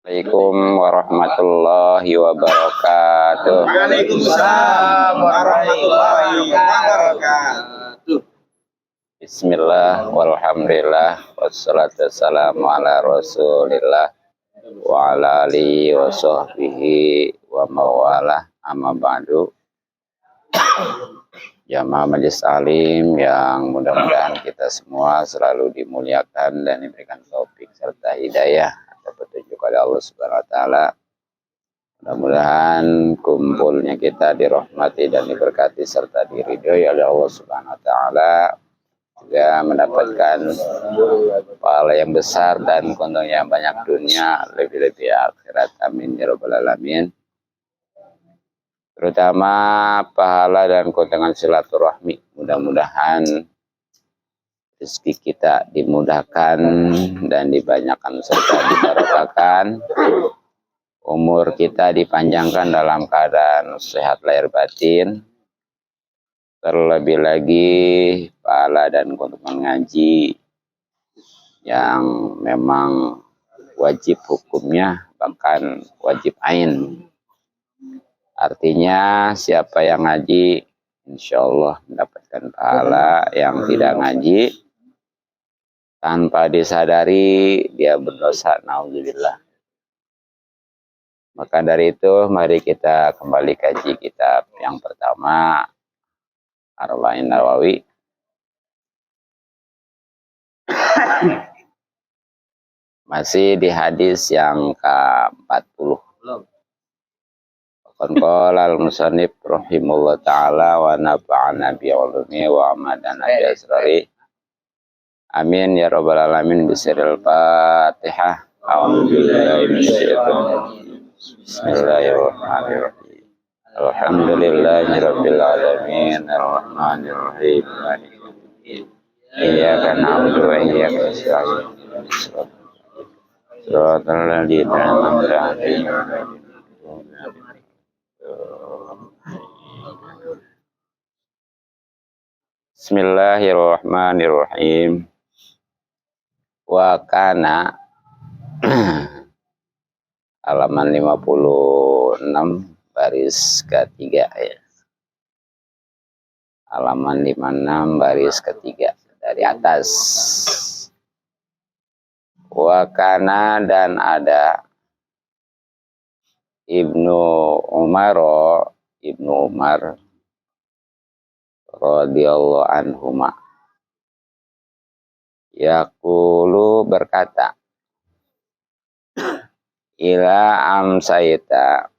Assalamualaikum warahmatullahi wabarakatuh. Waalaikumsalam warahmatullahi wabarakatuh. Bismillah, walhamdulillah, wassalatu wassalamu ala rasulillah wa ala alihi wa sahbihi wa mawalah, amma ba'du. Jamaah Majelis Alim yang mudah-mudahan kita semua selalu dimuliakan dan diberikan taufik serta hidayah atau petunjuk oleh Allah Subhanahu wa taala. Mudah-mudahan kumpulnya kita dirahmati dan diberkati serta diridhoi oleh Allah Subhanahu wa taala, juga mendapatkan pahala yang besar dan keuntungan yang banyak dunia, lebih-lebih akhirat. Amin ya rabbal alamin. Terutama pahala dan keuntungan silaturahmi, mudah-mudahan rezeki kita dimudahkan dan dibanyakan serta diberkakan, umur kita dipanjangkan dalam keadaan sehat lahir batin, terlebih lagi pahala dan keuntungan ngaji yang memang wajib hukumnya, bahkan wajib ain. Artinya siapa yang ngaji insya Allah mendapatkan pahala, yang tidak ngaji tanpa disadari dia berdosa, naudzubillah. Maka dari itu mari kita kembali kaji kitab yang pertama, Arba'in Nawawi. Masih di hadis yang ke-40. Qala al-musannif rahimahullah ta'ala wa nafa'ana bi'ulumi wa amadana bi'asrari. Amin ya rabbal alamin. Bismillahil Fatihah. A'udzubillahi minasyaitonir rajim. Bismillahirrahmanirrahim. Alhamdulillahi rabbil alamin arrahmanir rahim maliki yaumiddin. Iyyaka na'budu wa iyyaka nasta'in. Shiratal ladzina an'amta 'alaihim. Bismillahirrahmanirrahim. Wa kana halaman 56 baris ketiga ya. Halaman 56 baris ketiga dari atas. Wa kana, dan ada Ibnu Umar radhiyallahu anhuma yaqulu, berkata, ila amsaita,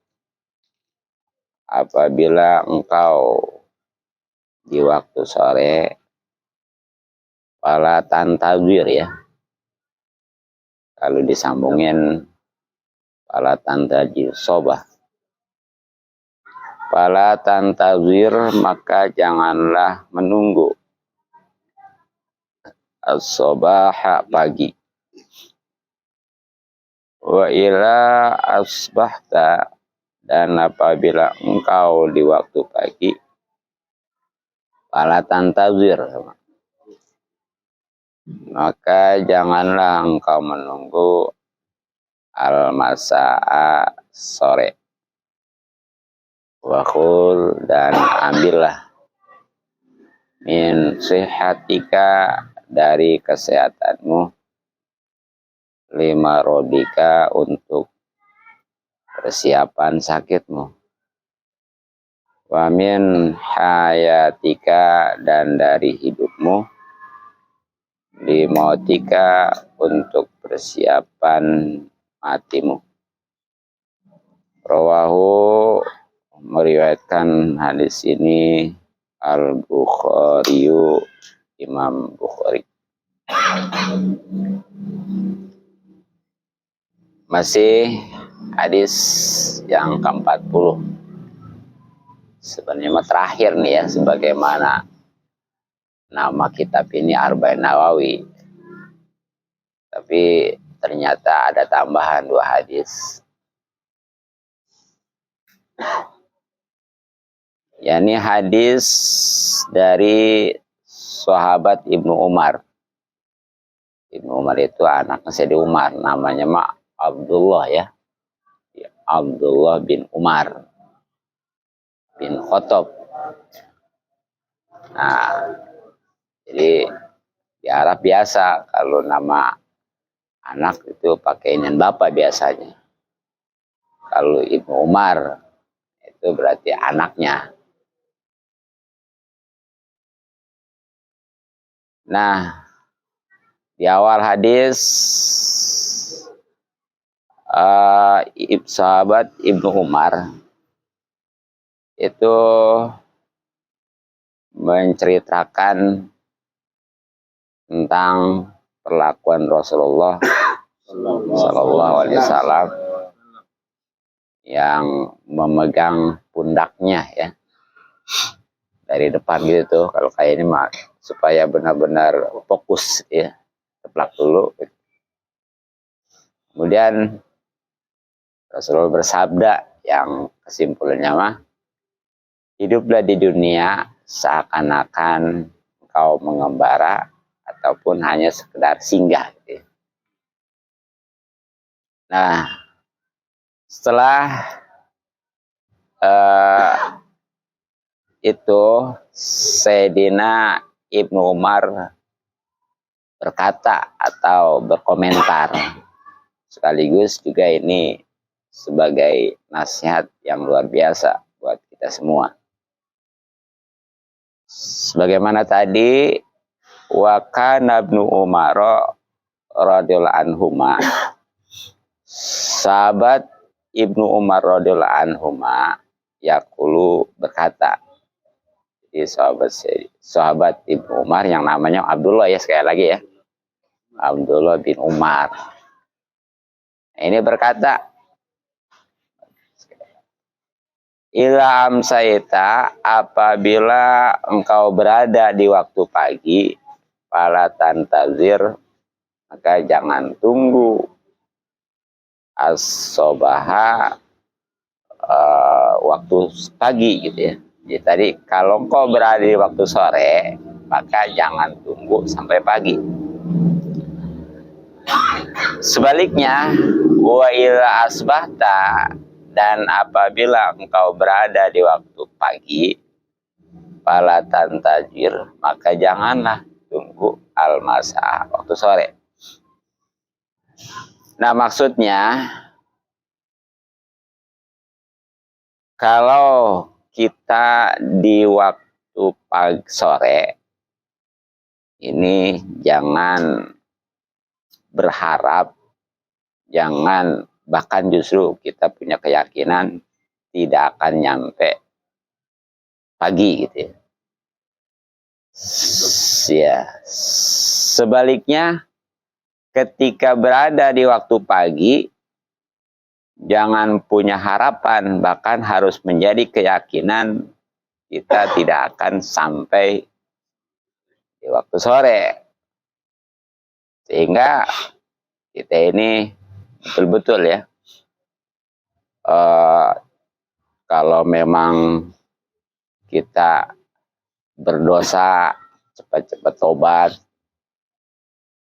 apabila engkau di waktu sore, fala tantazir ya, kalau disambungin fala tantazir sobah, fala tantazir, maka janganlah menunggu, as-sobaha, pagi, wa ila asbahta, dan apabila engkau di waktu pagi, fala tantazir, maka janganlah engkau menunggu al-masa'a, sore. Wakhul, dan ambillah min sihatika, dari kesehatanmu, lima rodika, untuk persiapan sakitmu, wa min hayatika, dan dari hidupmu, limautika, untuk persiapan matimu. Rawahu, meriwayatkan hadis ini Al-Bukhari, Imam Bukhari. Masih hadis yang ke-40. Sebenarnya terakhir nih ya, sebagaimana nama kitab ini Arba'in Nawawi. Tapi ternyata ada tambahan 2 hadis. yakni hadis dari sahabat Ibnu Umar. Ibnu Umar itu anaknya Sayyidina Umar, namanya Abdullah ya. Abdullah bin Umar bin Khattab. Nah, jadi di Arab biasa kalau nama anak itu pakai inen bapak biasanya. Kalau Ibnu Umar itu berarti anaknya. Nah, di awal hadis sahabat Ibnu Umar itu menceritakan tentang perlakuan Rasulullah Sallallahu Alaihi Wasallam yang memegang pundaknya ya dari depan gitu. Kalau kayak ini mah supaya benar-benar fokus ya, teplak dulu. Kemudian Rasulullah bersabda yang kesimpulannya mah, hiduplah di dunia seakan-akan engkau mengembara ataupun hanya sekedar singgah gitu. Nah, setelah itu Sayyidina Ibnu Umar berkata atau berkomentar, sekaligus juga ini sebagai nasihat yang luar biasa buat kita semua. Sebagaimana tadi, wa kana Ibnu Umar radhiyallahu anhuma, sahabat Ibnu Umar radhiyallahu anhuma yaqulu berkata, jadi sahabat Ibnu Umar yang namanya Abdullah ya, sekali lagi ya, Abdullah bin Umar. Ini berkata, ila amsaita, apabila engkau berada di waktu pagi, fala tantazir, maka jangan tunggu as-sobaha, waktu pagi gitu ya. Jadi tadi kalau engkau berada di waktu sore, maka jangan tunggu sampai pagi. Sebaliknya, wa ila asbahta, dan apabila engkau berada di waktu pagi, fala tantajir, maka janganlah tunggu al-masa, waktu sore. Nah, maksudnya kalau kita di waktu pagi sore ini jangan berharap, jangan, bahkan justru kita punya keyakinan tidak akan nyampe pagi gitu ya. Ya. Sebaliknya, ketika berada di waktu pagi, jangan punya harapan, bahkan harus menjadi keyakinan kita tidak akan sampai di waktu sore. Sehingga kita ini betul-betul ya, kalau memang kita berdosa, cepat-cepat tobat,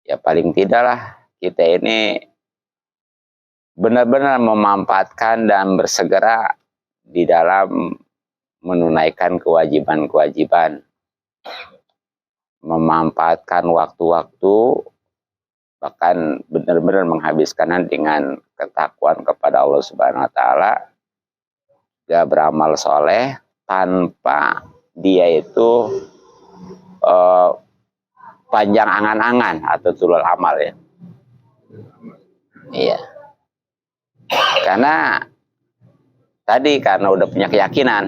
ya paling tidaklah kita ini benar-benar memanfaatkan dan bersegera di dalam menunaikan kewajiban-kewajiban, memanfaatkan waktu-waktu, bahkan benar-benar menghabiskan dengan ketakwaan kepada Allah Subhanahu wa taala, dia beramal soleh tanpa dia itu panjang angan-angan atau tulul amal ya. Iya. Karena tadi karena udah punya keyakinan,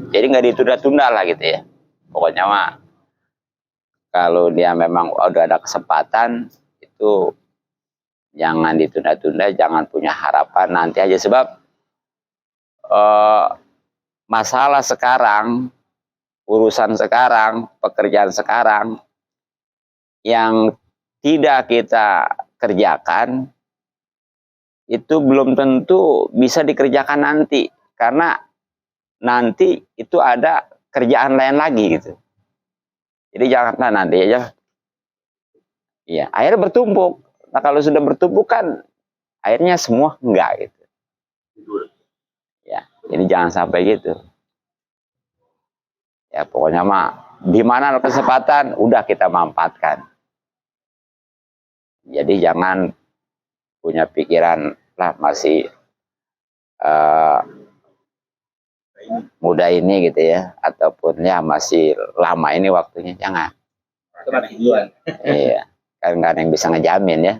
jadi nggak ditunda-tunda lah gitu ya. Pokoknya mah kalau dia memang udah ada kesempatan, itu jangan ditunda-tunda, jangan punya harapan nanti aja. Sebab masalah sekarang, urusan sekarang, pekerjaan sekarang yang tidak kita kerjakan itu belum tentu bisa dikerjakan nanti, karena nanti itu ada kerjaan lain lagi gitu. Jadi janganlah nanti aja. Iya, air bertumpuk. Nah, kalau sudah bertumpuk kan airnya semua enggak gitu. Jadi jangan sampai gitu. Ya pokoknya mah di mana ada kesempatan udah kita manfaatkan. Jadi jangan punya pikiran lah masih muda ini gitu ya, ataupun ya masih lama ini waktunya, jangan. Iya, kan nggak ada yang bisa ngejamin ya.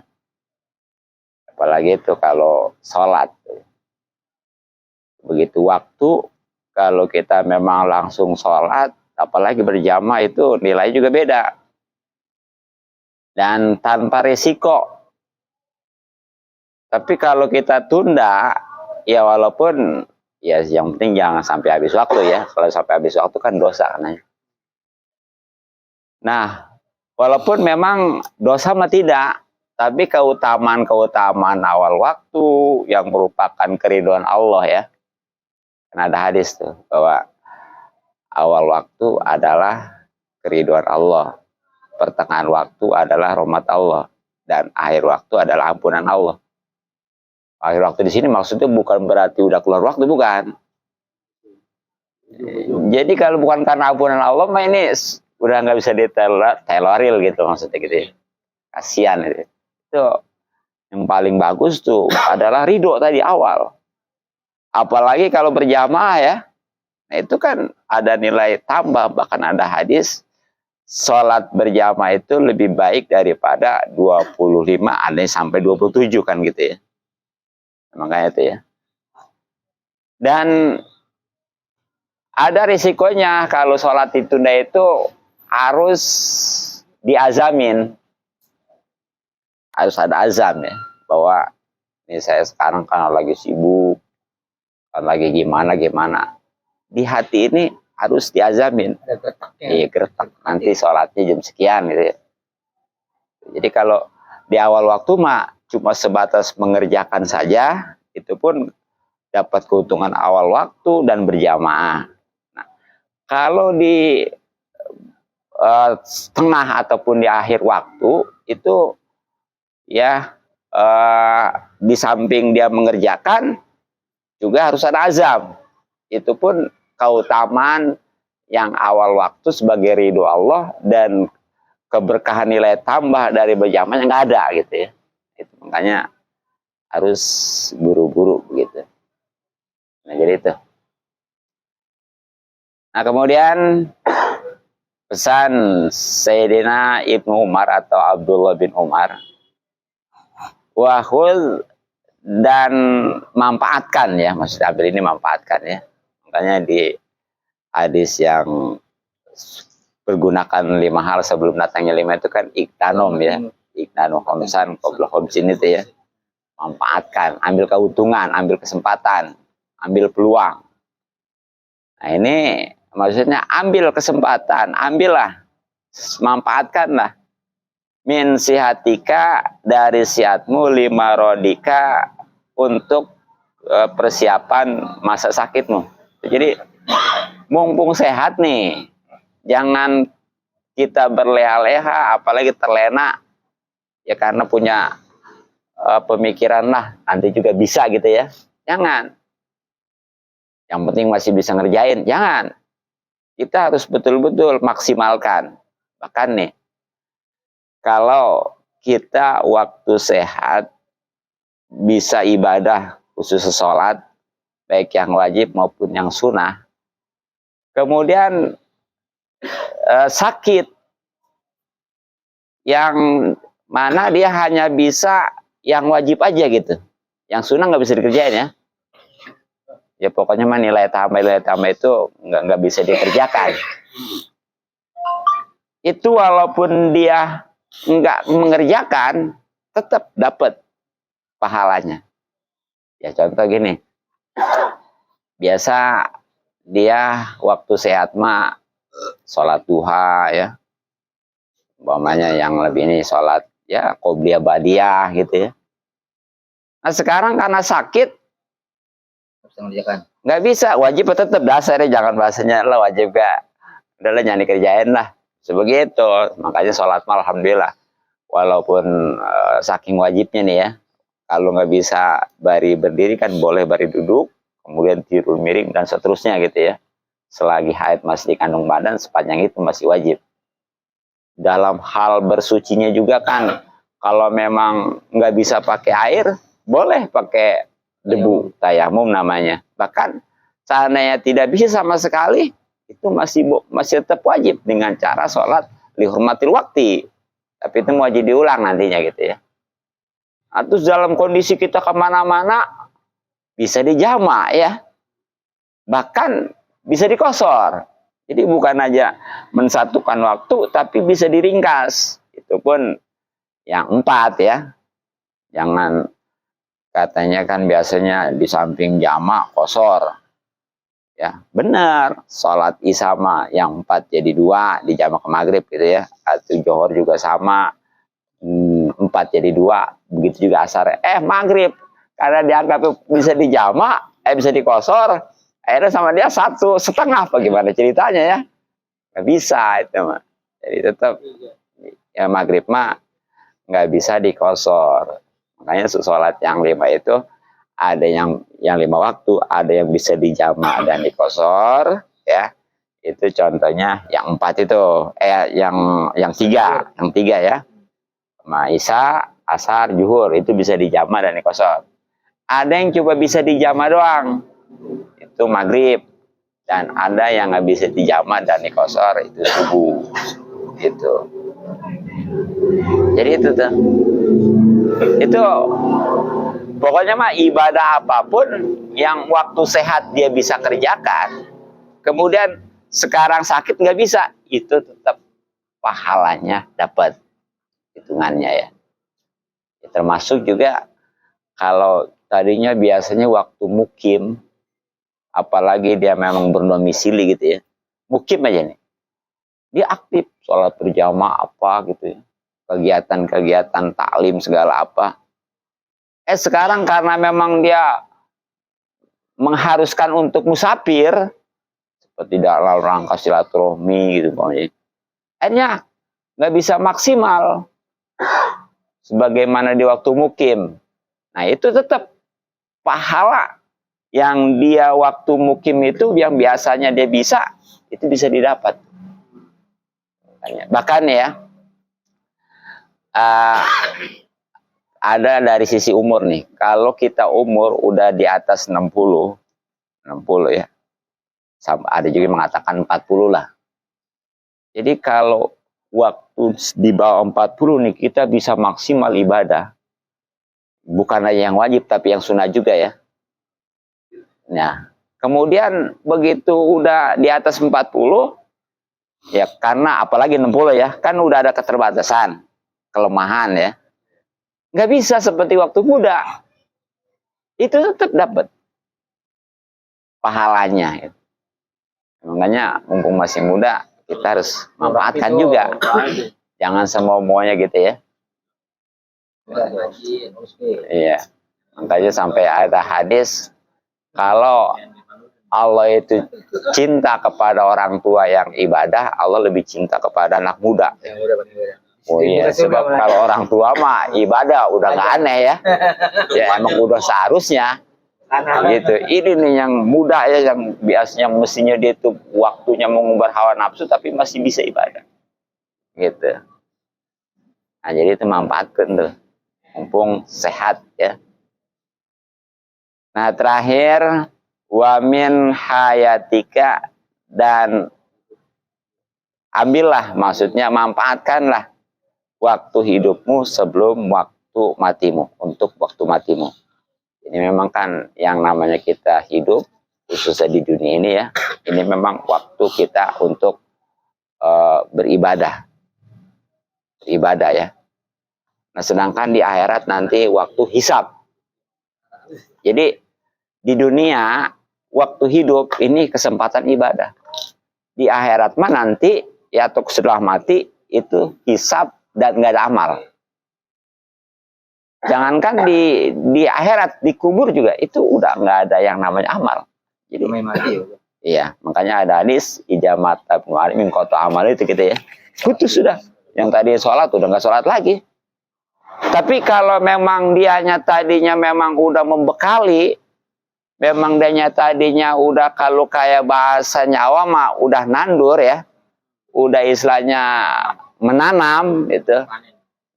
Apalagi itu kalau sholat. Begitu waktu, kalau kita memang langsung sholat, apalagi berjamaah itu nilai juga beda. Dan tanpa risiko. Tapi kalau kita tunda, ya walaupun, ya yang penting jangan sampai habis waktu ya. Kalau sampai habis waktu kan dosa. Nah, walaupun memang dosa mah tidak, tapi keutamaan awal waktu yang merupakan keridhaan Allah ya. Karena ada hadis tuh, bahwa awal waktu adalah keridhaan Allah. Pertengahan waktu adalah rahmat Allah. Dan akhir waktu adalah ampunan Allah. Akhir waktu di sini maksudnya bukan berarti udah keluar waktu, bukan. Jadi kalau bukan karena ampunan Allah, mah ini udah nggak bisa diteloril gitu maksudnya gitu ya. Kasihan itu. Itu yang paling bagus tuh adalah ridho tadi awal. Apalagi kalau berjamaah ya. Nah itu kan ada nilai tambah, bahkan ada hadis sholat berjamaah itu lebih baik daripada 25, ada sampai 27 kan gitu ya. Makanya itu ya. Dan ada risikonya kalau sholat ditunda itu harus diazamin. Harus ada azam ya. Bahwa ini saya sekarang kan lagi sibuk, kan lagi gimana. Di hati ini harus diazamin. Iya, geretak. Nanti sholatnya jam sekian gitu ya. Jadi kalau di awal waktu mah cuma sebatas mengerjakan saja, itu pun dapat keuntungan awal waktu dan berjamaah. Nah, kalau di tengah ataupun di akhir waktu itu ya di samping dia mengerjakan juga harus ada azam. Itu pun keutamaan yang awal waktu sebagai ridho Allah dan keberkahan nilai tambah dari berjamaahnya nggak ada gitu ya. Itu makanya harus buru-buru gitu. Nah jadi itu. Nah kemudian pesan Sayyidina Ibnu Umar atau Abdullah bin Umar, wahul, dan manfaatkan ya, maksud ambil ini manfaatkan ya. Makanya di hadis yang pergunakan 5 hal sebelum datangnya 5 itu kan iktanom ya. Iktanom khamsan qabla khamsin itu ya. Manfaatkan, ambil keuntungan, ambil kesempatan, ambil peluang. Nah ini maksudnya ambil kesempatan, ambillah, manfaatkanlah. Min sihatika, dari sihatmu, lima rodika, untuk persiapan masa sakitmu. Jadi mumpung sehat nih, jangan kita berleha-leha, apalagi terlena ya karena punya pemikiran lah nanti juga bisa gitu ya. Jangan. Yang penting masih bisa ngerjain. Jangan. Kita harus betul-betul maksimalkan. Bahkan nih, kalau kita waktu sehat bisa ibadah khusus sholat, baik yang wajib maupun yang sunnah, kemudian sakit yang mana dia hanya bisa yang wajib aja gitu, yang sunnah nggak bisa dikerjain ya. Ya pokoknya mah nilai tambah itu nggak bisa dikerjakan. Itu walaupun dia nggak mengerjakan, tetap dapat pahalanya. Ya contoh gini, biasa dia waktu sehat mah sholat duha ya, umpamanya yang lebih ini sholat ya qobliyah badiah gitu ya. Nah sekarang karena sakit nggak bisa, wajib tetap dasarnya, jangan bahasanya lah wajib gak, udahlah jangan dikerjain lah, sebegitu. Makanya sholat mah alhamdulillah walaupun saking wajibnya nih ya, kalau nggak bisa bari berdiri kan boleh bari duduk, kemudian tidur miring dan seterusnya gitu ya. Selagi haid masih di kandung badan, sepanjang itu masih wajib. Dalam hal bersucinya juga kan, kalau memang nggak bisa pakai air, boleh pakai debu, tayamum namanya. Bahkan seandainya tidak bisa sama sekali, itu masih tetap wajib dengan cara sholat lihurmatil waktu. Tapi itu wajib diulang nantinya gitu ya. Atau dalam kondisi kita kemana-mana, bisa dijama ya. Bahkan bisa dikosor. Jadi bukan aja mensatukan waktu, tapi bisa diringkas. Itu pun yang 4 ya. Jangan, katanya kan biasanya di samping jamak kosor. Ya, benar. Sholat isya yang 4 jadi 2 di jamak ke maghrib gitu ya. Atau johor juga sama. 4 jadi 2. Begitu juga asar. Maghrib. Karena dianggap bisa dijamak, bisa dikosor. Akhirnya sama dia 1,5. Bagaimana ceritanya ya? Nggak bisa itu mah. Jadi tetap ya maghrib mah nggak bisa dikosor. Makanya sholat yang 5 itu ada yang 5 waktu, ada yang bisa dijamak dan dikosor ya. Itu contohnya yang 4 itu. Yang 3 ya. Isya, asar, zuhur itu bisa dijamak dan dikosor. Ada yang coba bisa dijamak doang. Itu maghrib. Dan ada yang nggak bisa dijamak dan dikosor, itu subuh. Gitu. Jadi itu tuh. Itu pokoknya mah ibadah apapun yang waktu sehat dia bisa kerjakan. Kemudian sekarang sakit nggak bisa, itu tetap pahalanya dapat hitungannya ya. Termasuk juga kalau tadinya biasanya waktu mukim, apalagi dia memang berdomisili gitu ya, mukim aja nih, dia aktif sholat berjamaah apa gitu ya, kegiatan-kegiatan taklim segala apa. Sekarang karena memang dia mengharuskan untuk musafir, seperti dalam rangka silaturahmi gitu pokoknya, akhirnya nggak bisa maksimal sebagaimana di waktu mukim. Nah itu tetap pahala yang dia waktu mukim itu yang biasanya dia bisa, itu bisa didapat. Bahkan ya ada dari sisi umur nih. Kalau kita umur udah di atas 60 ya. Ada juga yang mengatakan 40 lah. Jadi kalau waktu di bawah 40 nih kita bisa maksimal ibadah. Bukan hanya yang wajib tapi yang sunnah juga ya. Nah, kemudian begitu udah di atas 40, ya karena apalagi 60 ya, kan udah ada keterbatasan, kelemahan ya. Nggak bisa seperti waktu muda. Itu tetap dapat pahalanya. Gitu. Makanya mumpung masih muda, kita harus manfaatkan juga. Jangan semau-maunya gitu ya. Iya. Makanya sampai ada hadis, kalau Allah itu cinta kepada orang tua yang ibadah, Allah lebih cinta kepada anak muda. Oh iya, sebab kalau orang tua mah ibadah udah nggak aneh ya. Ya emang udah seharusnya. Gitu. Ini nih yang muda ya, yang biasanya mestinya dia tuh waktunya mengumbar hawa nafsu tapi masih bisa ibadah. Gitu. Nah, jadi itu manfaatkan tuh. Mumpung sehat ya. Nah terakhir, wamin hayatika, dan ambillah, maksudnya manfaatkanlah waktu hidupmu sebelum waktu matimu, untuk waktu matimu. Ini memang kan yang namanya kita hidup, khususnya di dunia ini ya, ini memang waktu kita untuk beribadah ya. Nah sedangkan di akhirat nanti waktu hisab. Jadi di dunia waktu hidup ini kesempatan ibadah. Di akhirat mah nanti ya atau setelah mati itu hisab dan nggak ada amal. Jangankan di akhirat, di kubur juga itu udah nggak ada yang namanya amal. Jadi iya, makanya ada hadis ijamat min qata amal itu gitu ya. Putus sudah. Yang tadi sholat udah nggak sholat lagi. Tapi kalau memang dianya tadinya memang udah membekali, memang dia tadinya udah kalau kayak bahasa Jawa mah udah nandur ya, udah istilahnya menanam gitu.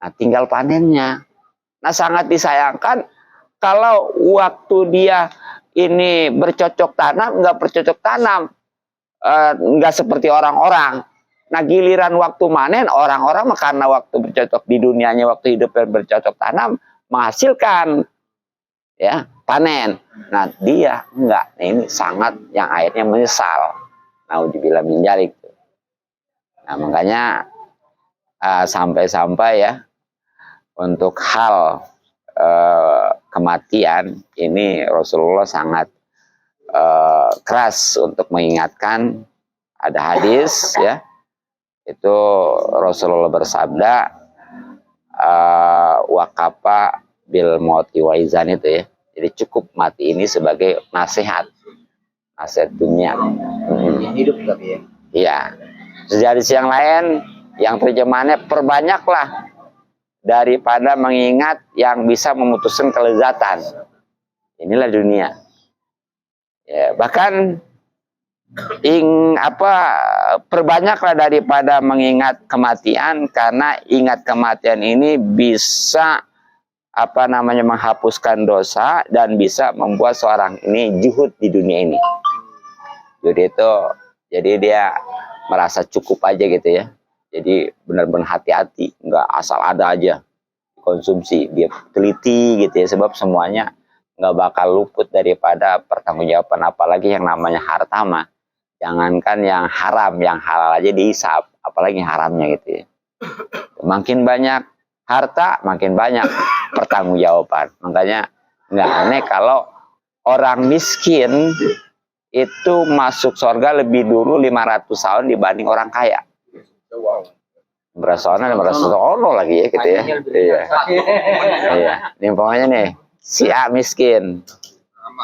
Nah, tinggal panennya. Nah, sangat disayangkan kalau waktu dia ini bercocok tanam, nggak bercocok tanam, nggak seperti orang-orang. Nah, giliran waktu manen, orang-orang karena waktu bercocok di dunianya, waktu hidup bercocok tanam, menghasilkan ya panen. Nah, dia enggak. Nah, ini sangat yang akhirnya menyesal. Naudzubillah min dzalik. Nah, makanya sampai-sampai ya untuk hal kematian ini Rasulullah sangat keras untuk mengingatkan. Ada hadis ya, itu Rasulullah bersabda waqafa bil mauti waizan itu ya. Jadi cukup mati ini sebagai nasihat dunia. Hidup tapi ya. Iya. Jadi yang lain yang terjemahannya perbanyaklah daripada mengingat yang bisa memutuskan kelezatan. Inilah dunia. Ya, bahkan perbanyaklah daripada mengingat kematian, karena ingat kematian ini bisa menghapuskan dosa dan bisa membuat seorang ini zuhud di dunia ini. Jadi dia merasa cukup aja gitu ya. Jadi benar-benar hati-hati, nggak asal ada aja konsumsi. Dia teliti gitu ya, sebab semuanya nggak bakal luput daripada pertanggungjawaban, apalagi yang namanya harta mah. Jangankan yang haram, yang halal aja dihisap, apalagi haramnya gitu ya. Makin banyak harta, makin banyak pertanggungjawaban. Makanya nggak aneh kalau orang miskin itu masuk surga lebih dulu 500 tahun dibanding orang kaya. Berasono lagi ya gitu ya. Iya. Iya. Ini pokoknya nih, si A miskin,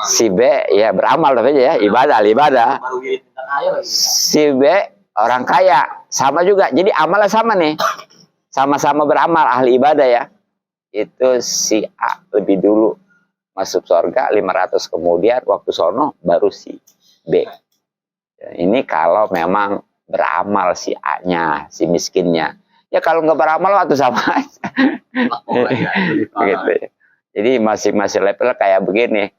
si B ya beramal tapi aja ya, ibadah. Si B orang kaya, sama juga. Jadi amalnya sama nih. Sama-sama beramal, ahli ibadah ya. Itu si A lebih dulu masuk surga, 500 kemudian waktu sono baru si B. Ini kalau memang beramal si A-nya, si miskinnya. Ya kalau nggak beramal waktu sama aja. Gitu. Jadi masing-masing level kayak begini.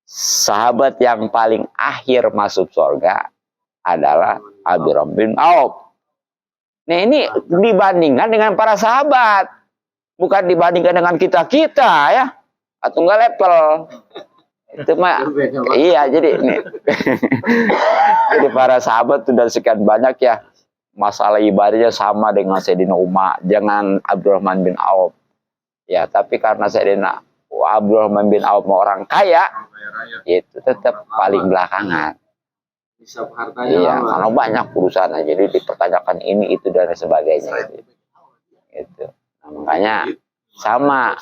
Sahabat yang paling akhir masuk surga adalah Abdurrahman bin Auf. Nah, ini dibandingkan dengan para sahabat, bukan dibandingkan dengan kita ya, atau enggak level. Itu mah iya, jadi nih. Jadi para sahabat sudah sekian banyak ya, masalah ibadahnya sama dengan Sayyidina Umar, jangan Abdurrahman bin Auf. Ya, tapi karena Sayyidina Abdurrahman bin Auf orang kaya, itu tetap paling belakangan. Iya, karena banyak perusahaan, jadi dipertanyakan ini itu dan sebagainya. Gitu. Nah, makanya sama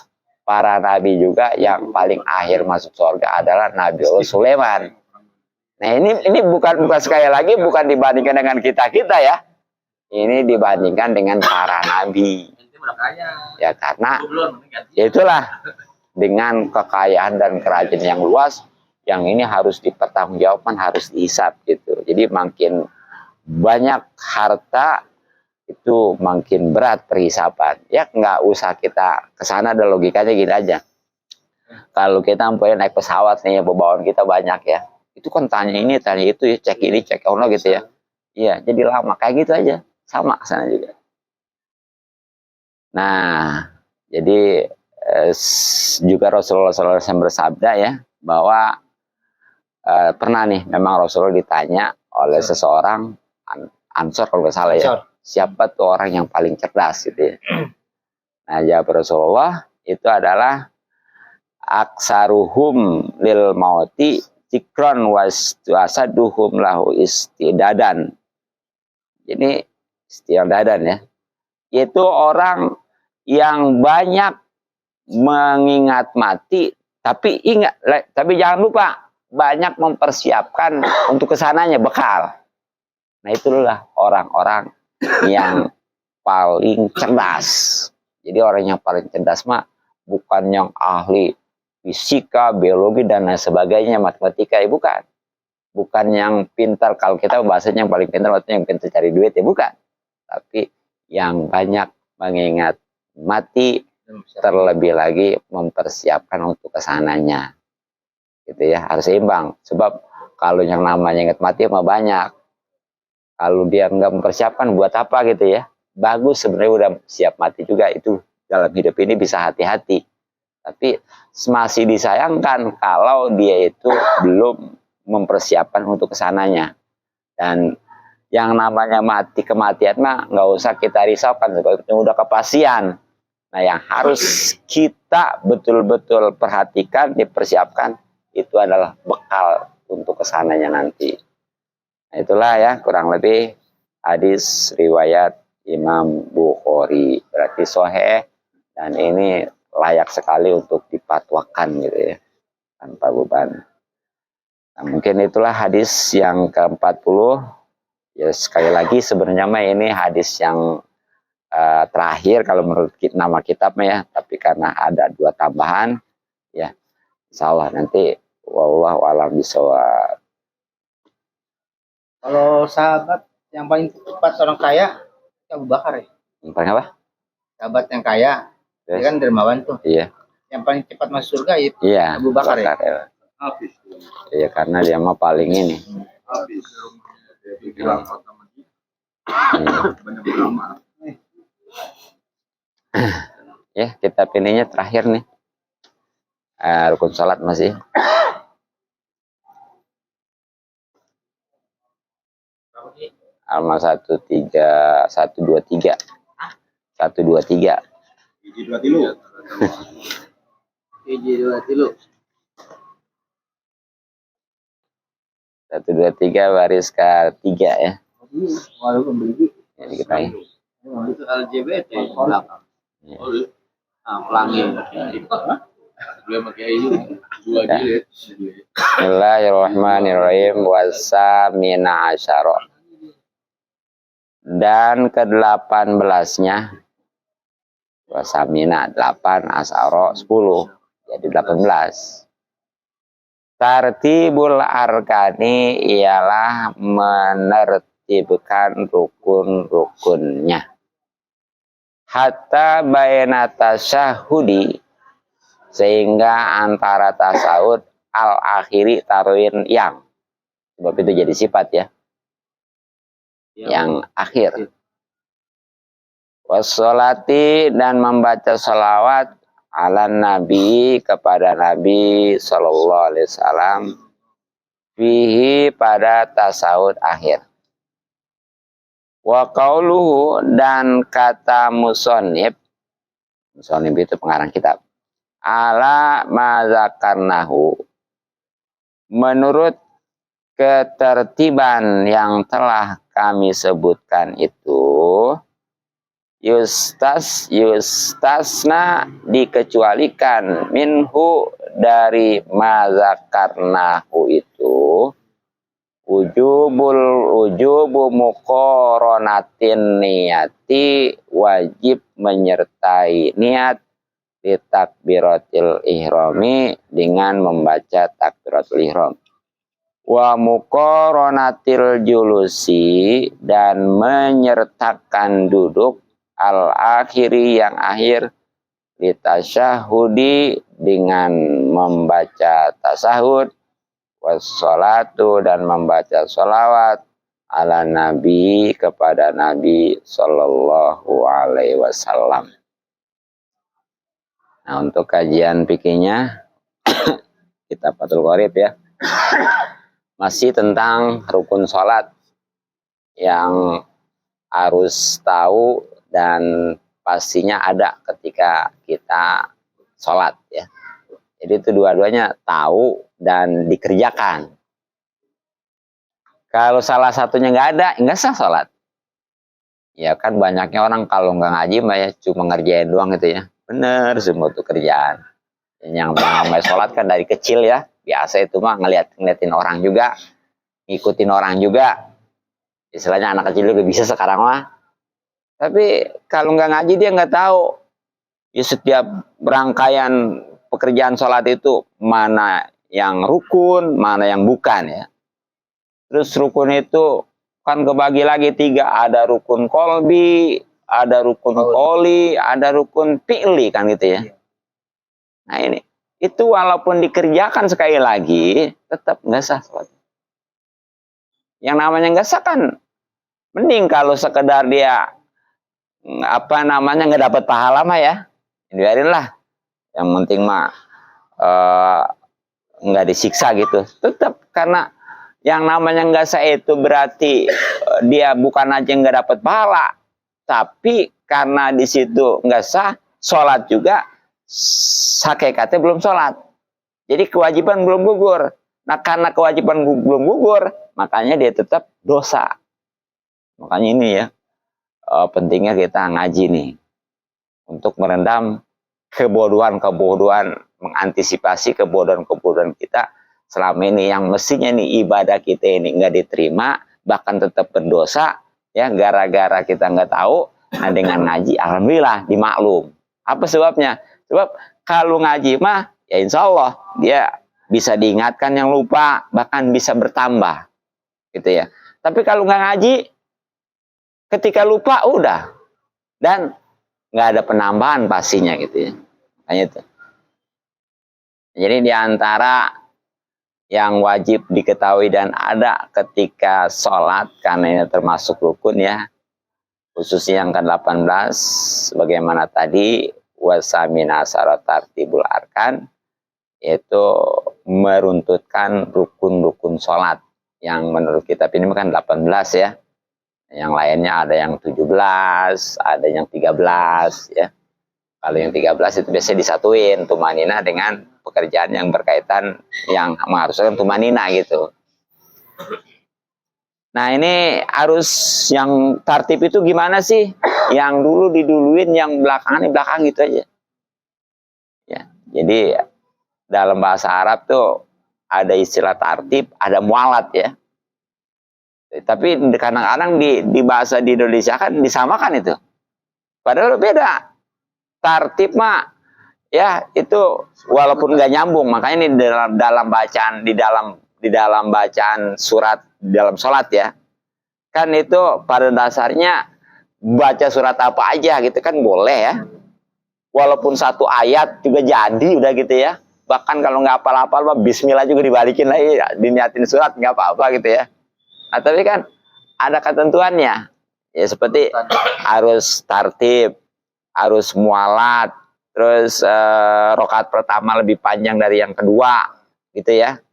para nabi juga yang paling akhir masuk surga adalah Nabi Allah Sulaiman. Nah, ini bukan sekali lagi bukan dibandingkan dengan kita ya. Ini dibandingkan dengan para nabi. Ya karena itulah dengan kekayaan dan kerajaan yang luas, yang ini harus dipertanggungjawabkan, harus dihisap gitu. Jadi makin banyak harta itu makin berat perhisapan. Ya nggak usah kita kesana, ada logikanya gini aja. Kalau kita mempunyai naik pesawat nih, bawaan kita banyak ya. Itu kan tanya ini, tanya itu, ya, cek ini, cek ono gitu ya. Iya, jadi lama kayak gitu aja. Sama sana juga. Nah, jadi juga Rasulullah SAW bersabda ya, bahwa pernah nih memang Rasulullah ditanya oleh seseorang Ansor kalau nggak salah ya, siapa tuh orang yang paling cerdas gitu ya. Nah, jawab Rasulullah itu adalah aksaruhum lil mauti tikron wasaduhum lahu istidadan. Ini istidadan ya, itu orang yang banyak mengingat mati, tapi jangan lupa banyak mempersiapkan untuk kesananya bekal. Nah, itulah orang-orang yang paling cerdas. Jadi orang yang paling cerdas mah bukan yang ahli fisika, biologi, dan lain sebagainya, matematika, ya bukan. Bukan yang pintar, kalau kita bahasanya yang paling pintar, maksudnya yang pintar cari duit, ya bukan. Tapi yang banyak mengingat mati, terlebih lagi mempersiapkan untuk kesananya. Gitu ya, harus seimbang. Sebab kalau yang namanya ingat mati mah banyak. Kalau dia nggak mempersiapkan, buat apa gitu ya. Bagus sebenarnya udah siap mati juga, itu dalam hidup ini bisa hati-hati. Tapi masih disayangkan kalau dia itu belum mempersiapkan untuk kesananya. Dan yang namanya kematian mah nggak usah kita risaukan, sebab udah kepastian. Nah, yang harus kita betul-betul perhatikan, dipersiapkan, itu adalah bekal untuk kesananya nanti. Nah, itulah ya kurang lebih hadis riwayat Imam Bukhari, berarti sahih, dan ini layak sekali untuk dipatwakan gitu ya, tanpa beban. Nah, mungkin itulah hadis yang ke-40. Ya, sekali lagi sebenarnya mah ini hadis yang terakhir kalau menurut nama kitabnya ya, tapi karena ada 2 tambahan ya, insyaallah nanti wallahu a'lam bishawab. Kalau sahabat yang paling cepat orang kaya, Abu Bakar ya. Yang paling apa? Sahabat yang kaya, dia kan dermawan tuh. Iya. Yang paling cepat masuk surga itu Iya, Abu Bakar ya. Habis. Iya, karena dia mah paling ini. Habis. Iya. Ya, kita pilihnya terakhir nih. Rukun salat masih. Alma 123. 123. 123. Hiji 2 tilu. Hiji 2 tilu. 123 baris ke-3 ya. Walaupun beli. Jadi kita Itu LGBT belakang. Pelangi. Dia pakai ini 2 jilid. Bismillahirrahmanirrahim. Wasamina asyara. Dan ke-18-nya wasamina 8 asyara 10. Jadi 18. Tartibul arkani ialah menertibkan rukun-rukunnya. Hatta bayna tasyahudi, sehingga antara tasawuf al-akhiri tarwin yang. Sebab itu jadi sifat ya. Yang akhir. Wassolati, dan membaca salawat ala nabi, kepada Nabi sallallahu alaihi wasallam, fihi, pada tasawuf akhir. Wa qauluhu, dan kata musonib itu pengarang kitab, ala mazakarnahu, menurut ketertiban yang telah kami sebutkan itu, yustasna, dikecualikan, minhu, dari mazakarnahu itu, ujubu muqoronatin niyati, wajib menyertai niat, di takbiratil ihrami, dengan membaca takbiratul ihram. Wa muqoronatil julusi, dan menyertakan duduk, al-akhiri, yang akhir, di tasyahudi, dengan membaca tasahud, wassalatu, dan membaca sholawat, ala nabi, kepada Nabi sallallahu alaihi wasallam. Nah, untuk kajian fikihnya kitab Fathul Qorib ya, masih tentang rukun sholat yang harus tahu dan pastinya ada ketika kita sholat ya. Jadi itu dua-duanya tahu dan dikerjakan. Kalau salah satunya nggak ada, nggak sah sholat. Ya kan banyaknya orang kalau nggak ngaji mah ya cuma ngerjain doang gitu ya. Bener semua tuh kerjaan. Yang namanya sholat kan dari kecil ya. Biasa itu mah ngeliatin orang juga, ngikutin orang juga. Istilahnya anak kecil juga bisa sekarang mah. Tapi kalau nggak ngaji dia nggak tahu. Ya setiap rangkaian pekerjaan sholat itu mana yang rukun, mana yang bukan ya. Terus rukun itu kan kebagi lagi 3, ada rukun kolbi, ada rukun koli, ada rukun fi'li kan gitu ya. Nah ini, itu walaupun dikerjakan sekali lagi, tetap nggak sah sholat. Yang namanya nggak sah kan, mending kalau sekedar dia nggak dapat pahala mah ya, biarin lah. Yang penting mah nggak disiksa gitu. Tetap karena yang namanya nggak sah itu berarti dia bukan aja nggak dapat pahala, tapi karena di situ nggak sah, sholat juga hakikatnya belum sholat. Jadi kewajiban belum gugur. Nah karena kewajiban belum gugur, makanya dia tetap dosa. Makanya ini ya pentingnya kita ngaji nih untuk merendam kebodohan-kebodohan, mengantisipasi kebodohan-kebodohan kita selama ini yang mestinya nih ibadah kita ini nggak diterima, bahkan tetap berdosa ya gara-gara kita nggak tahu. Nah dengan ngaji alhamdulillah dimaklum. Apa sebabnya? Sebab kalau ngaji mah ya insya Allah dia bisa diingatkan yang lupa, bahkan bisa bertambah gitu ya. Tapi kalau nggak ngaji, ketika lupa udah, dan nggak ada penambahan pastinya gitu ya. Makanya itu. Jadi diantara yang wajib diketahui dan ada ketika sholat, karena ini termasuk rukun ya, khususnya yang ke-18, bagaimana tadi, wasamina syarat tartibul arkan, yaitu meruntutkan rukun-rukun sholat, yang menurut kitab ini kan 18 ya, yang lainnya ada yang 17, ada yang 13 ya. Kalau yang 13 itu biasanya disatuin tumanina dengan pekerjaan yang berkaitan yang mengharuskan tumanina gitu. Nah ini harus yang tartib itu gimana sih? Yang dulu diduluin, yang belakangan di belakang gitu aja. Ya, jadi dalam bahasa Arab tuh ada istilah tartib, ada mualat ya. Tapi kadang-kadang di bahasa di Indonesia kan disamakan itu. Padahal beda. Tartib mah ya itu walaupun nggak nyambung, makanya ini dalam bacaan di dalam bacaan surat di dalam sholat ya, kan itu pada dasarnya baca surat apa aja gitu kan boleh ya, walaupun satu ayat juga jadi udah gitu ya. Bahkan kalau nggak hafal-hafal Bismillah juga dibalikin lagi, diniatin surat nggak apa-apa gitu ya. Nah, tapi kan ada ketentuannya ya, seperti harus tartib, harus mualat, terus rakaat pertama lebih panjang dari yang kedua gitu ya.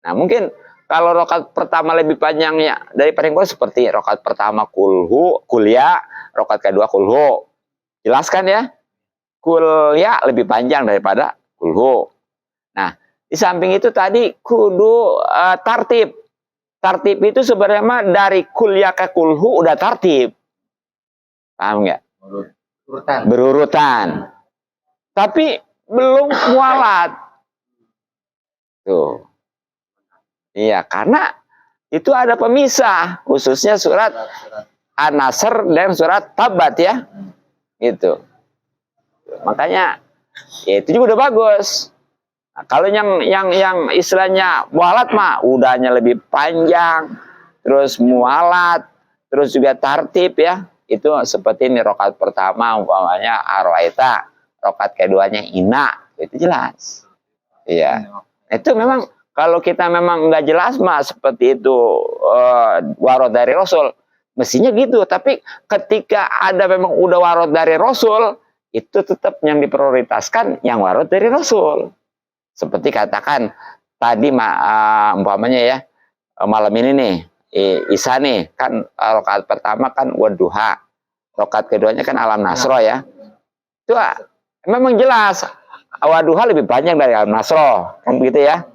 Nah mungkin kalau rakaat pertama lebih panjangnya daripada yang kedua, seperti rakaat pertama kuliah, rakaat kedua kulhu, jelaskan ya, kuliah lebih panjang daripada kulhu. Nah di samping itu tadi kudu tartib. Tartib itu sebenarnya dari kuliah ke kulhu udah tartib, paham nggak? Berurutan. Tapi belum mualat. Tuh. Iya, karena itu ada pemisah, khususnya surat An-Nasr dan surat Tabat ya. Gitu. Makanya ya itu juga udah bagus. Nah, kalau yang istilahnya mualat mah udahnya lebih panjang, terus mualat, terus juga tartib ya. Itu seperti ini rakaat pertama umpamanya arwaita, rakaat keduanya ina, itu jelas. Iya. Itu memang kalau kita memang nggak jelas mah seperti itu warad dari Rasul, mestinya gitu. Tapi ketika ada memang udah warad dari Rasul, itu tetap yang diprioritaskan yang warad dari Rasul. Seperti katakan tadi umpamanya ya, malam ini nih Isya nih kan rakaat pertama kan wadduha, rakaat keduanya kan alam nasro ya. Itu memang jelas wadduha lebih panjang dari alam nasro kan begitu ya.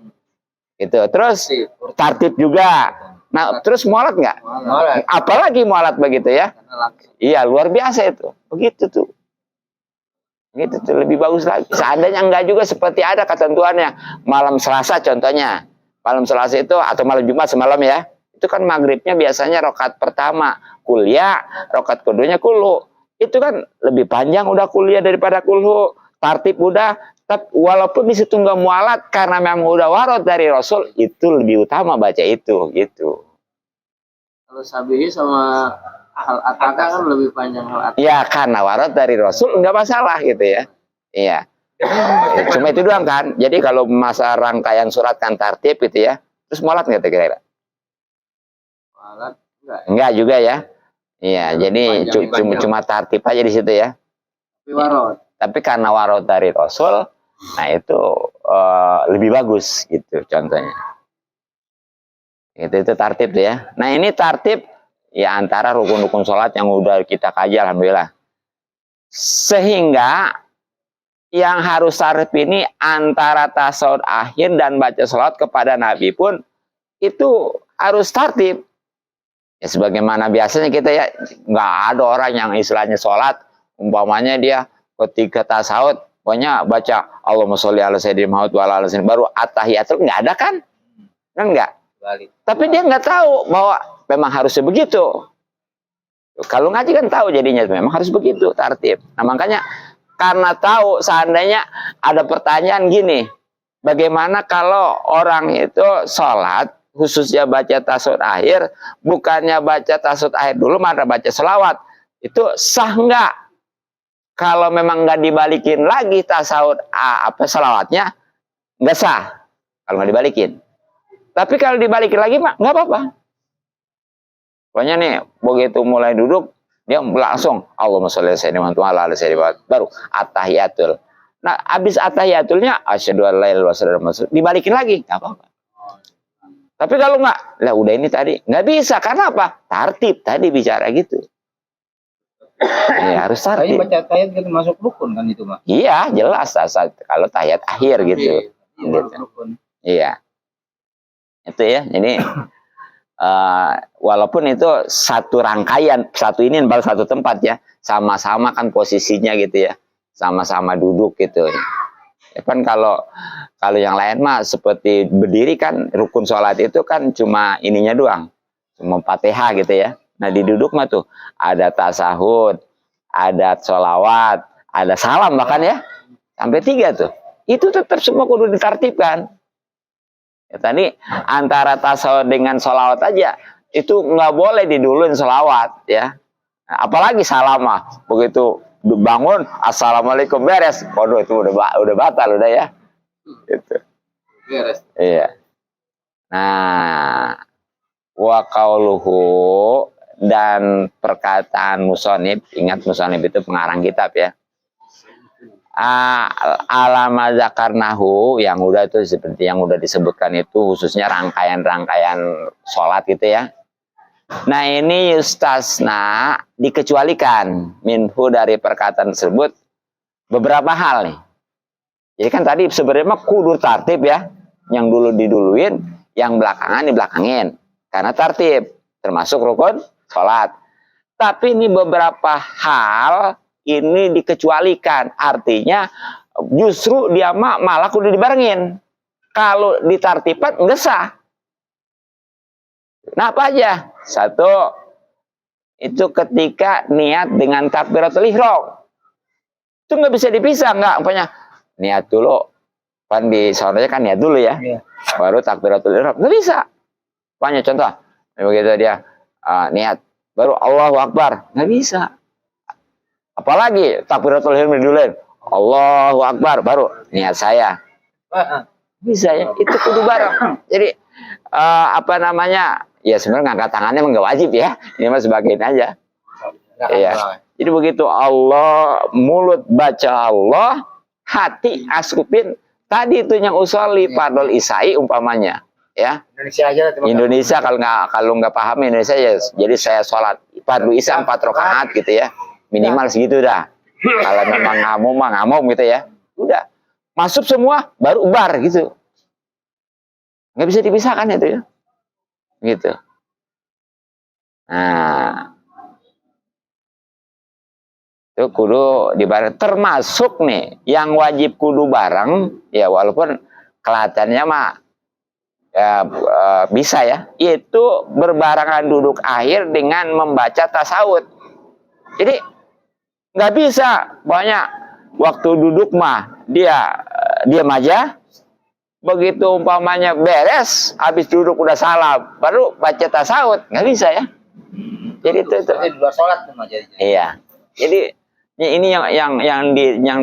Gitu. Terus tartib juga. Nah, terus mualat nggak? Apalagi mualat begitu ya. Iya, luar biasa itu. Begitu tuh. Gitu tuh lebih bagus lagi. Seandainya enggak juga seperti ada ketentuannya. Malam Selasa contohnya. Malam Selasa itu atau malam Jumat semalam ya. Itu kan maghribnya biasanya rakaat pertama kuliah, rakaat keduanya kulhu. Itu kan lebih panjang udah kuliah daripada kulhu. Tartib udah, Tapi walaupun di situ nggak mualat karena memang udah warot dari Rasul, itu lebih utama baca itu gitu. Kalau sabihi sama hal ataka kan lebih panjang hal ataka. Ya karena warot dari Rasul nggak masalah gitu ya. Iya. Cuma itu doang kan. Jadi kalau masa rangkaian surat kan tartib gitu ya. Terus mualat nggak kira-kira? Mualat enggak. Enggak juga ya. Iya. Jadi cuma tartib aja di situ ya. Tapi warot. Tapi karena warot dari Rasul, nah itu lebih bagus gitu contohnya. Itu tartib tuh ya. Nah ini tartib ya antara rukun-rukun sholat yang udah kita kaji alhamdulillah. Sehingga yang harus tartib ini antara tasawuf akhir dan baca sholat kepada Nabi pun itu harus tartib. Ya sebagaimana biasanya kita ya nggak ada orang yang istilahnya sholat umpamanya dia ketika tasawuf pokoknya baca Allahumma sholli ala sayyidina Muhammad wa ala alihi baru at-tahiyatul, nggak ada kan nggak. Tapi dia nggak tahu bahwa memang harusnya begitu. Kalau ngaji kan tahu jadinya memang harus begitu tartib. Nah makanya karena tahu seandainya ada pertanyaan gini, bagaimana kalau orang itu sholat khususnya baca tasawuf akhir bukannya baca tasawuf akhir dulu malah baca selawat, itu sah nggak? Kalau memang nggak dibalikin lagi tasawuf selawatnya nggak sah kalau nggak dibalikin. Tapi kalau dibalikin lagi mah nggak apa-apa. Pokoknya nih begitu mulai duduk dia langsung Allahumma sholli ala sayyidina Muhammad baru at-tahiyatul. Nah habis at-tahiyatulnya asyhadu an la ilaha illallah dibalikin lagi nggak apa-apa. Tapi kalau nggak, lah udah ini tadi nggak bisa karena apa? Tartib tadi bicara gitu. Ya, harus tartib. Baca tahiyat kan masuk rukun kan itu mah. Iya, jelas kalau tahiyat akhir gitu. Rukun. Iya. Itu ya. Jadi walaupun itu satu rangkaian, satu ini baru satu tempat ya, sama-sama kan posisinya gitu ya. Sama-sama duduk gitu. Ya kan kalau yang lain mah seperti berdiri kan rukun sholat itu kan cuma ininya doang. Cuma Fatihah gitu ya. Nah di duduk mah tuh ada tasahud, ada sholawat, ada salam bahkan ya. Sampai 3 tuh. Itu tetap semua kudu ditartibkan. Ya, tadi antara tasawuf dengan sholawat aja itu nggak boleh diduluin sholawat ya. Nah, apalagi salamah begitu bangun assalamualaikum beres, waduh itu udah batal udah ya. Gitu. Beres. Iya. Nah, wa qauluhu dan perkataan musonib, ingat musonib itu pengarang kitab ya. Alama zakarnahu yang udah itu seperti yang udah disebutkan itu khususnya rangkaian-rangkaian sholat gitu ya. Nah ini yustasna dikecualikan minhu dari perkataan tersebut beberapa hal nih. Jadi kan tadi sebenarnya kudu tartib ya, yang dulu diduluin, yang belakangan dibelakangin karena tartib termasuk rukun sholat. Tapi ini beberapa hal ini dikecualikan, artinya justru dia malah kudu dibarengin. Kalau ditartiban nggak sah. Nah apa aja? 1, itu ketika niat dengan takbiratul ihram. Itu nggak bisa dipisah, nggak. Umpamanya niat dulu, kan di saudara kan niat dulu ya. Baru takbiratul ihram, nggak bisa. Umpamanya contoh, begitu dia niat, baru Allahu Akbar, nggak bisa. Apalagi takbiratul ihram dulu, Allahu Akbar baru niat saya. Bisa ya, itu kudu bareng. Jadi apa namanya? Ya sebenarnya ngangkat tangannya enggak wajib ya. Ini mah sebagian aja. Iya. Jadi begitu Allah mulut baca Allah, hati askupin tadi itu yang usolli fardhul isai umpamanya, ya. Indonesia aja. Indonesia kalau nggak paham Indonesia ya. Jadi saya sholat fardhu isya 4 rakaat gitu ya. Minimal segitu dah. Kalau memang ngamum gitu ya. Udah. Masuk semua baru ubar gitu. Nggak bisa dipisahkan itu ya. Gitu. Nah. Itu kudu dibareng. Termasuk nih yang wajib kudu bareng. Ya walaupun kelihatannya mah ya, bisa ya. Itu berbarengan duduk akhir dengan membaca tasawuf. Jadi nggak bisa banyak waktu duduk mah dia diam aja. Begitu umpamanya beres, habis duduk udah salam, baru baca tasawuf, nggak bisa ya. Jadi itu. Seperti di luar sholat tuh Mas jadinya. Iya. Jadi ini yang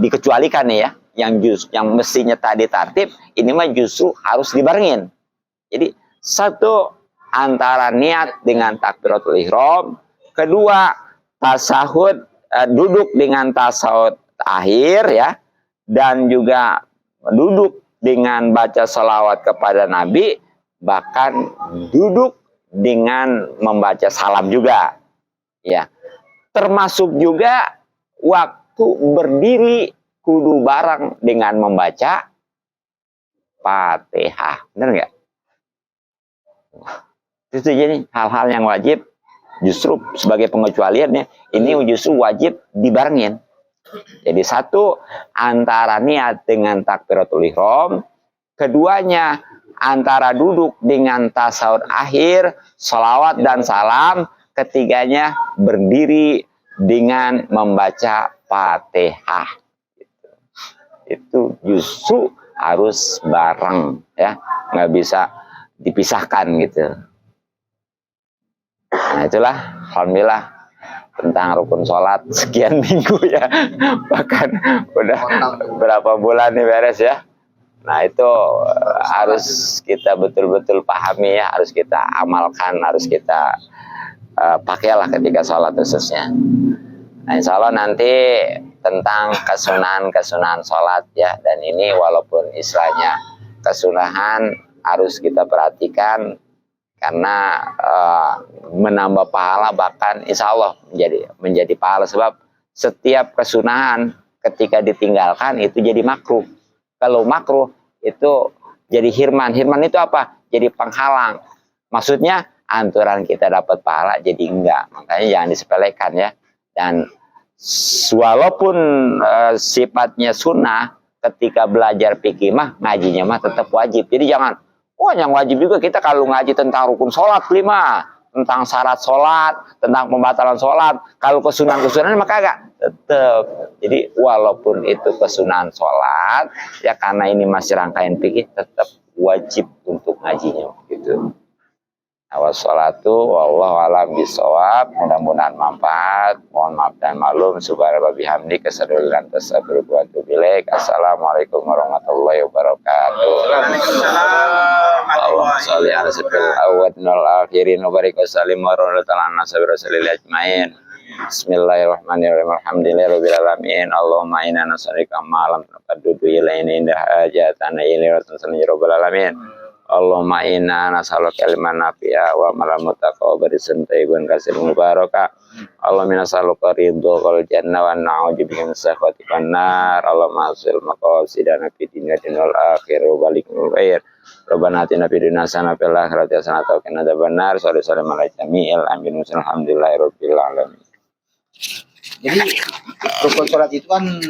dikecualikan nih ya. Yang mestinya tadi tertib, ini mah justru harus dibarengin. Jadi satu, antara niat dengan takbiratul ihram, kedua tasahud, duduk dengan tasahud akhir ya, dan juga duduk dengan baca salawat kepada Nabi, bahkan duduk dengan membaca salam juga ya. Termasuk juga waktu berdiri kudu bareng dengan membaca Fatihah, benar nggak? Itu jadi hal-hal yang wajib, justru sebagai pengecualiannya ini justru wajib dibarengin. Jadi satu, antara niat dengan takbiratul ihram, keduanya antara duduk dengan tasawuf akhir, salawat dan salam, ketiganya berdiri dengan membaca Fatihah. Itu justru harus bareng ya, nggak bisa dipisahkan gitu. Nah itulah alhamdulillah tentang rukun sholat sekian minggu ya, bahkan udah berapa bulan nih beres ya. Nah itu harus kita betul-betul pahami ya, harus kita amalkan, harus kita pakailah ketika sholat khususnya. Nah insya Allah nanti tentang kesunahan sholat ya, dan ini walaupun istilahnya kesunahan harus kita perhatikan karena menambah pahala, bahkan insya Allah menjadi pahala, sebab setiap kesunahan ketika ditinggalkan itu jadi makruh. Kalau makruh itu jadi hirman. Hirman itu apa? Jadi penghalang. Maksudnya anturan kita dapat pahala jadi enggak. Makanya jangan disepelekan ya. Dan walaupun sifatnya sunnah, ketika belajar fikih mah ngajinya mah tetap wajib. Jadi jangan yang wajib juga kita kalau ngaji tentang rukun sholat 5, tentang syarat sholat, tentang pembatalan sholat. Kalau kesunahan maka agak tetap. Jadi walaupun itu kesunahan sholat, ya karena ini masih rangkaian fikih, tetap wajib untuk ngajinya gitu. Awas sholatu, wallahu a'lam bishawab. Mudah-mudahan manfaat. Mohon maaf dan maklum. Subhanallah bihamdi, kesadulan tasabruq wa tubilek. Assalamualaikum warahmatullahi wabarakatuh. Allahumma sholli ala sayyidil awwalin wal akhirin wa barik wa sallim wa rahmatullahi wa ajmain. Bismillahirrahmanirrahim. Alhamdulillahirabbil alamin. Allahumma inna nas'aluka ma lam taqaddudu ilaina inda hajatana ila rabbul alamin. Allahumma inna nas'aluka ilman nafi'a wa amalan mutaqabbal santaibun kasirun mubaraka. Allahumma nas'aluka ridhal jannah wa na'udzubika min sakhati nar. Allahumma hasil maqasidana fid dunya wal akhirah wa balikul khair. Rabbana atina fid dunya hasanah wa fil akhirati hasanah wa qina adzabannar. Sallallahu alaihi jami'il amin. Alhamdulillahirabbil alamin. Jadi rukun sholat itu kan